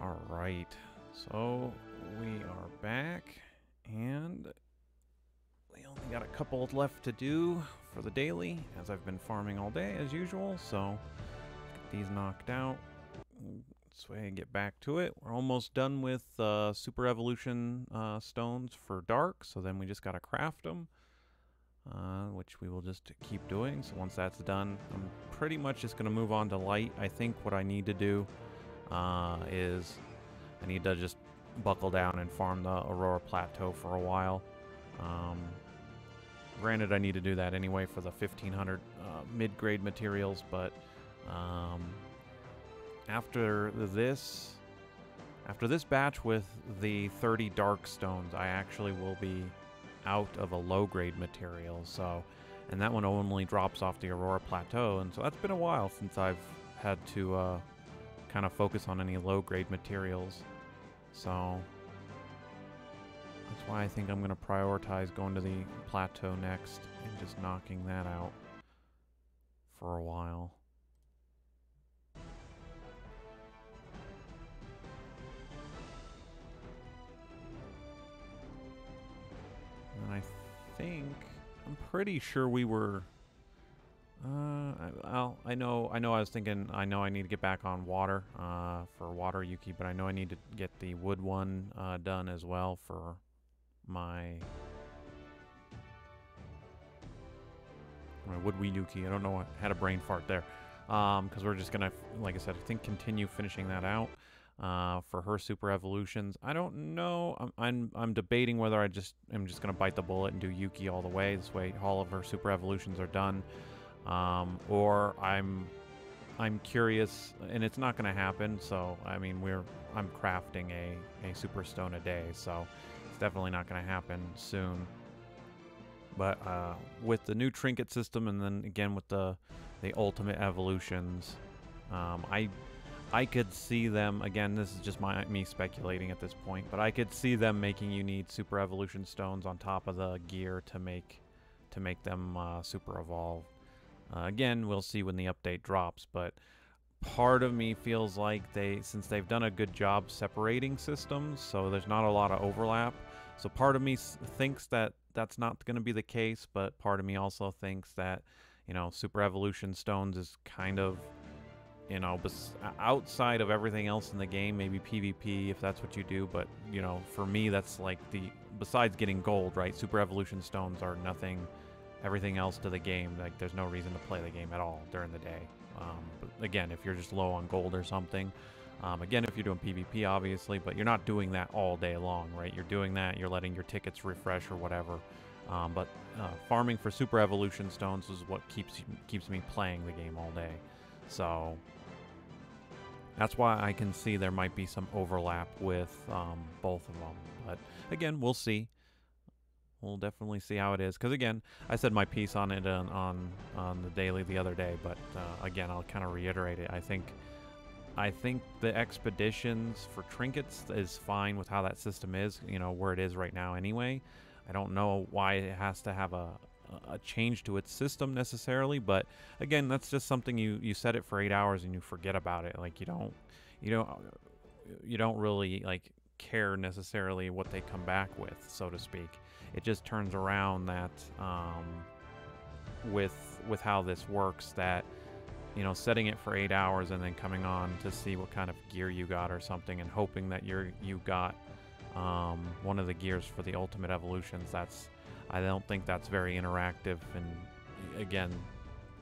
Alright, so we are back, and we only got a couple left to do for the daily, as I've been farming all day as usual, so get these knocked out. This way I get back to it. We're almost done with Super Evolution stones for dark, so then we just gotta craft them, which we will just keep doing. So once that's done, I'm pretty much just gonna move on to light. I think what I need to do is I need to just buckle down and farm the Aurora Plateau for a while. Granted, I need to do that anyway for the 1500 mid-grade materials, but after this batch with the 30 dark stones, I actually will be out of a low-grade material. So, and that one only drops off the Aurora Plateau, and so that's been a while since I've had to kind of focus on any low-grade materials. So that's why I think I'm going to prioritize going to the plateau next and just knocking that out for a while. And I think, I'm pretty sure we were I know I was thinking I need to get back on water for water Yuki, but I know I need to get the wood one done as well for my wood Yuki. I don't know, I had a brain fart there. Because we're just gonna, like I said, I think continue finishing that out for her super evolutions. I don't know. I'm debating whether I'm just gonna bite the bullet and do Yuki all the way. This way all of her super evolutions are done. Or I'm curious, and it's not going to happen. So I mean, I'm crafting a super stone a day, so it's definitely not going to happen soon. But with the new trinket system, and then again with the ultimate evolutions, I could see them again. This is just me speculating at this point, but I could see them making you need super evolution stones on top of the gear to make them super evolve. Again, we'll see when the update drops, but part of me feels like since they've done a good job separating systems, so there's not a lot of overlap. So part of me thinks that that's not going to be the case, but part of me also thinks that, you know, Super Evolution Stones is kind of, you know, outside of everything else in the game, maybe PvP if that's what you do, but, you know, for me that's like besides getting gold, right? Super Evolution Stones are nothing. Everything else to the game, like there's no reason to play the game at all during the day. But again, if you're just low on gold or something, again, if you're doing PvP, obviously, but you're not doing that all day long, right? You're doing that, you're letting your tickets refresh or whatever. But farming for super evolution stones is what keeps me playing the game all day. So that's why I can see there might be some overlap with both of them. But again, we'll see. We'll definitely see how it is, because again, I said my piece on it on the daily the other day, but again, I'll kind of reiterate it. I think the expeditions for trinkets is fine with how that system is, you know, where it is right now anyway. I don't know why it has to have a change to its system necessarily, but again, that's just something you set it for 8 hours and you forget about it. Like you don't really like care necessarily what they come back with, so to speak. It just turns around that with how this works, that, you know, setting it for 8 hours and then coming on to see what kind of gear you got or something, and hoping that you got one of the gears for the ultimate evolutions. I don't think that's very interactive. And again,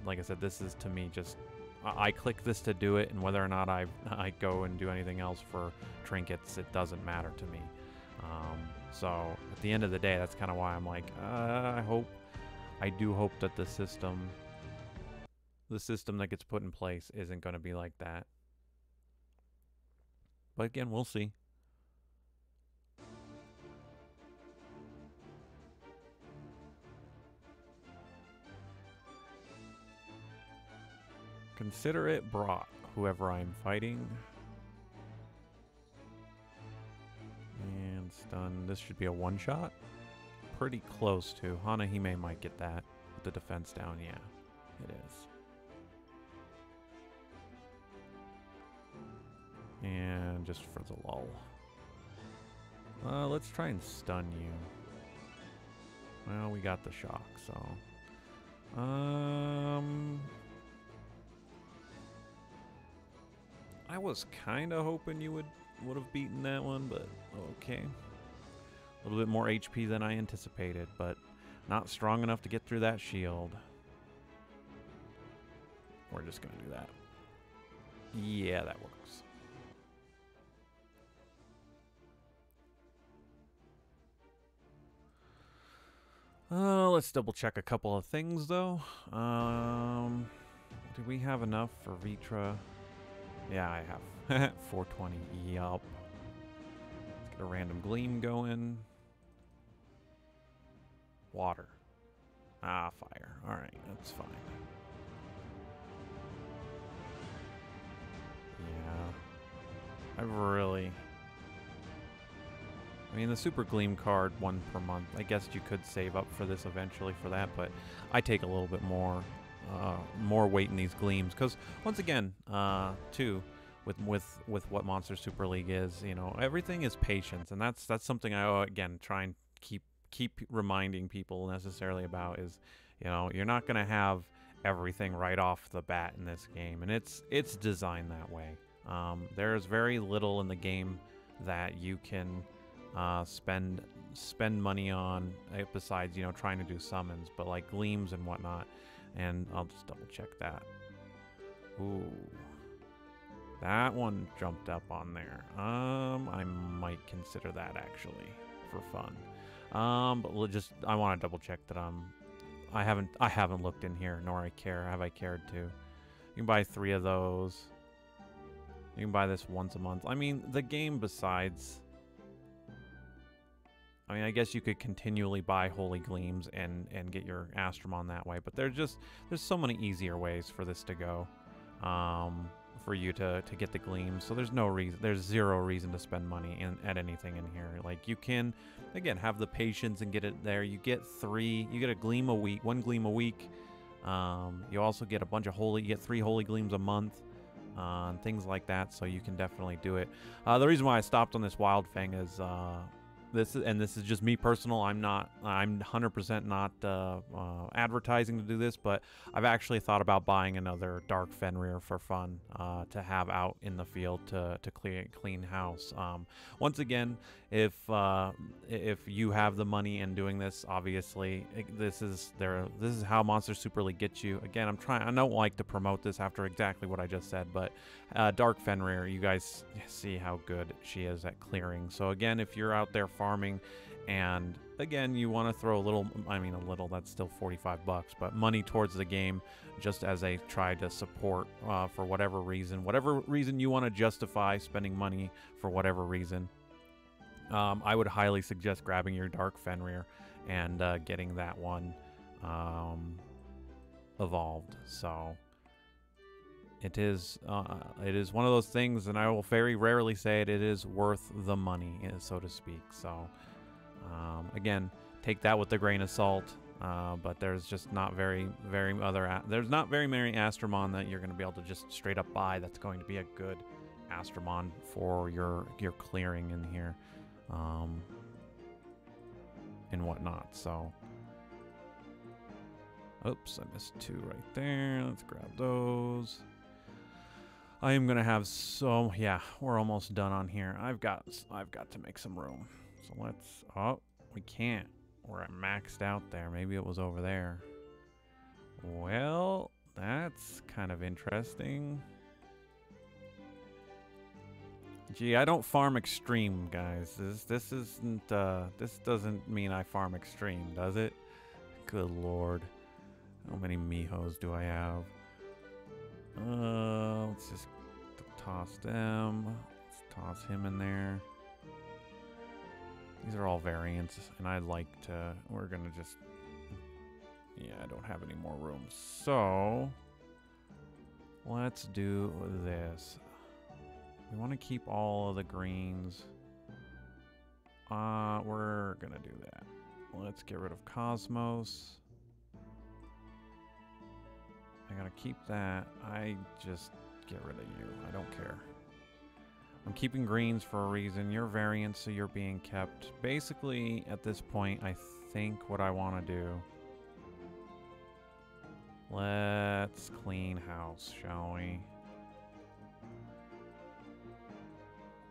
like I said, this is to me just I click this to do it, and whether or not I go and do anything else for trinkets, it doesn't matter to me. So at the end of the day, that's kind of why I'm like, I do hope that the system that gets put in place isn't going to be like that. But again, we'll see. Consider it brought, whoever I'm fighting. And stun. This should be a one-shot. Pretty close to. Hanahime might get that. With the defense down, yeah. It is. And just for the lull. Let's try and stun you. Well, we got the shock, so... I was kind of hoping you would have beaten that one, but okay. A little bit more HP than I anticipated, but not strong enough to get through that shield. We're just going to do that. Yeah, that works. Let's double check a couple of things, though. Do we have enough for Vitra? Yeah, I have. 420. Yup. Let's get a random gleam going. Water. Ah, fire. Alright, that's fine. Yeah. I mean, the Super Gleam card, 1 per month. I guess you could save up for this eventually for that, but I take a little bit more weight in these Gleams. Because, once again, too, with what Monster Super League is, you know, everything is patience. And that's something I, again, try and keep reminding people necessarily about is, you know, you're not going to have everything right off the bat in this game. And it's designed that way. There's very little in the game that you can spend money on besides, you know, trying to do summons, but like gleams and whatnot. And I'll just double check that. Ooh, that one jumped up on there. I might consider that actually for fun. But we'll I want to double check that I haven't looked in here, nor have I cared to. You can buy 3 of those. You can buy this once a month. I mean, the game besides... I mean, I guess you could continually buy Holy Gleams and get your Astromon that way, but there's so many easier ways for this to go, for you to get the Gleams. So there's zero reason to spend money at anything in here. Like, you can, again, have the patience and get it there. You get a Gleam a week, 1 Gleam a week. You also get a bunch of you get 3 Holy Gleams a month. And things like that, so you can definitely do it. The reason why I stopped on this Wild Fang is this is just me personal. I'm 100% not advertising to do this, but I've actually thought about buying another Dark Fenrir for fun to have out in the field to clean house. Once again, if you have the money and doing this, obviously this is how Monster Super League gets you. Again, I don't like to promote this after exactly what I just said, but Dark Fenrir, you guys see how good she is at clearing. So again, if you're out there farming and again you want to throw a little, that's still $45, but money towards the game just as a try to support for whatever reason you want to justify spending money for whatever reason, I would highly suggest grabbing your Dark Fenrir and getting that one evolved. So it is one of those things, and I will very rarely say it is worth the money, so to speak. So again, take that with a grain of salt. But there's just not there's not very many Astromon that you're going to be able to just straight up buy that's going to be a good Astromon for your clearing in here, and whatnot. So, oops, I missed 2 right there. Let's grab those. I am gonna have we're almost done on here. I've got to make some room. So let's. Oh, we can't. We're maxed out there. Maybe it was over there. Well, that's kind of interesting. Gee, I don't farm extreme, guys. This doesn't mean I farm extreme, does it? Good lord. How many Mihos do I have? Let's just toss them. Let's toss him in there. These are all variants, and we're gonna just, I don't have any more room. So, let's do this. We want to keep all of the greens. We're gonna do that. Let's get rid of Cosmos. I gotta keep that. I just get rid of you. I don't care. I'm keeping greens for a reason. You're variants, so you're being kept. Basically, at this point, I think what I want to do... Let's clean house, shall we?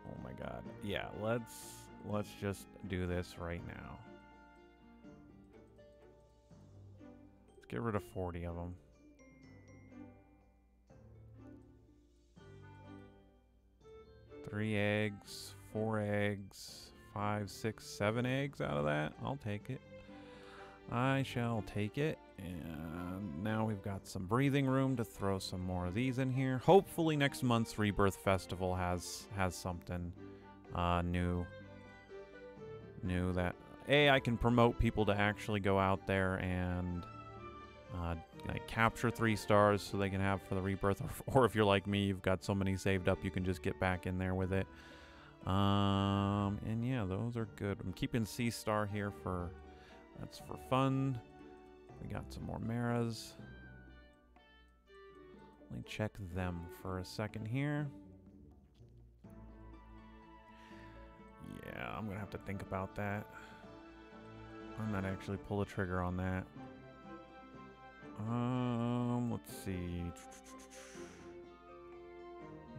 Oh my god. Yeah, let's just do this right now. Let's get rid of 40 of them. Three eggs, 4 eggs, 5, 6, 7 eggs out of that. I'll take it. I shall take it. And now we've got some breathing room to throw some more of these in here. Hopefully next month's Rebirth Festival has something new that I can promote people to actually go out there and like capture 3 stars so they can have for the Rebirth, or if you're like me, you've got so many saved up, you can just get back in there with it. And yeah, those are good. I'm keeping C star here that's for fun. We got some more Maras. Let me check them for a second here. Yeah, I'm gonna have to think about that. I might actually pull the trigger on that. Let's see.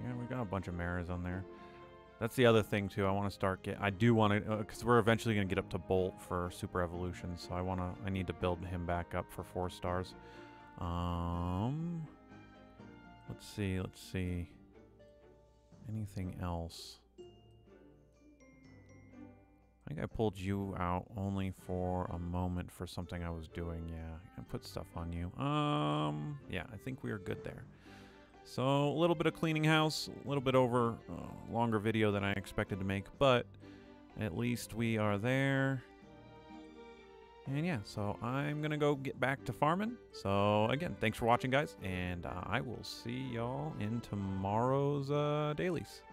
Yeah, we got a bunch of Maras on there. That's the other thing too. I want to start I do want to, because we're eventually gonna get up to Bolt for Super Evolution. So I need to build him back up for 4 stars. Let's see. Anything else? I think I pulled you out only for a moment for something I was doing. Yeah, I put stuff on you. Yeah, I think we are good there. So, a little bit of cleaning house, a little bit over, longer video than I expected to make, but at least we are there. And yeah, so I'm going to go get back to farming. So, again, thanks for watching, guys, and I will see y'all in tomorrow's dailies.